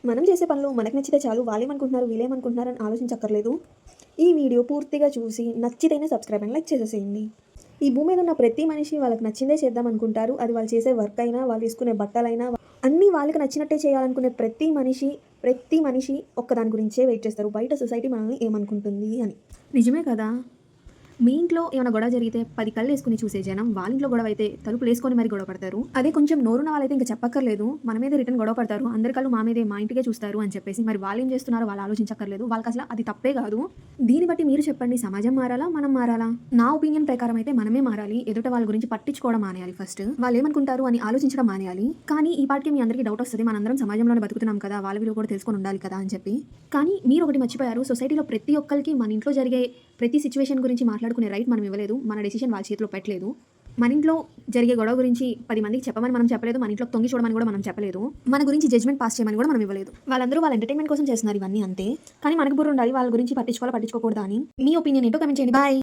మనం చేసే పనులు మనకు నచ్చితే చాలు, వాళ్ళేమనుకుంటున్నారు వీళ్ళేమనుకుంటున్నారు అని ఆలోచించక్కర్లేదు. ఈ వీడియో పూర్తిగా చూసి నచ్చితేనే సబ్స్క్రైబ్ అండ్ లైక్ చేసేసేయండి. ఈ భూమి మీద ఉన్న ప్రతి మనిషి వాళ్ళకి నచ్చిందే చేద్దాం అనుకుంటారు. అది వాళ్ళు చేసే వర్క్ అయినా, వాళ్ళు వేసుకునే బట్టలైనా అన్నీ వాళ్ళకి నచ్చినట్టే చేయాలనుకునే ప్రతి మనిషి ఒక్కదాని గురించే వెయిట్ చేస్తారు. బయట సొసైటీ మనల్ని ఏమనుకుంటుంది అని. నిజమే కదా! మీ ఇంట్లో ఏమైనా గొడవ జరిగితే 10 కళ్ళేసుకుని చూసే జనం, వాళ్ళ ఇంట్లో గొడవ అయితే తలుపులేసుకొని మరి గొడవ పడతారు. అదే కొంచెం నోరున్న వాళ్ళైతే ఇంక చెప్పక్కర్లేదు. మన మీదే రిటర్న్ గొడవ పడతారు. అందరి కళ్ళు మా మీదే, మా ఇంటికే చూస్తారు అని చెప్పేసి మరి వాళ్ళేం చేస్తున్నారో వాళ్ళు ఆలోచించక్కర్లేదు. వాళ్ళకసల అది తప్పే కాదు. దీన్ని బట్టి మీరు చెప్పండి, సమాజం మారాలా? మనం మారాలా? నా ఒపీనియన్ ప్రకారం అయితే మనమే మారాలి. ఎదుట వాళ్ళ గురించి పట్టించుకోవడం మానేయాలి ఫస్ట్. వాళ్ళేమనుకుంటారు అని ఆలోచించడం మానేయాలి. కానీ ఈ పాటికి మీ అందరికీ డౌట్ వస్తది. మనందరం సమాజంలోనే బతుకుతున్నాం కదా! వాళ్ళ విలువ కూడా తెలుసుకొని ఉండాలి కదా అని చెప్పి. కానీ మీరొకటి మర్చిపోయారు. సొసైటీలో ప్రతి ఒక్కళ్ళకి మన ఇంట్లో జరిగే ప్రతి సిట్యుయేషన్ గురించి మాట్లాడుకునే రైట్ మనం ఇవ్వలేదు. మన డెసిషన్ వాళ్ళ చేతిలో పెట్టలేదు. మన ఇంట్లో జరిగే గొడవ గురించి 10 మందికి చెప్పమని మనం చెప్పలేదు. మన ఇంట్లోకి తొంగి చూడమని కూడా మనం చెప్పలేదు. మన గురించి జడ్జ్‌మెంట్ పాస్ చేయమని కూడా మనం ఇవ్వలేదు. వాళ్ళందరూ వాళ్ళ ఎంటర్‌టైన్‌మెంట్ కోసం చేస్తున్నారు ఇవన్నీ అంతే. కానీ మనకు బుర్ర ఉండాలి వాళ్ళ గురించి పట్టించుకోవాలా, పట్టించుకోకూడదా అని. మీ ఒపీనియన్ ఏంటో కామెంట్ చేయండి. బాయ్.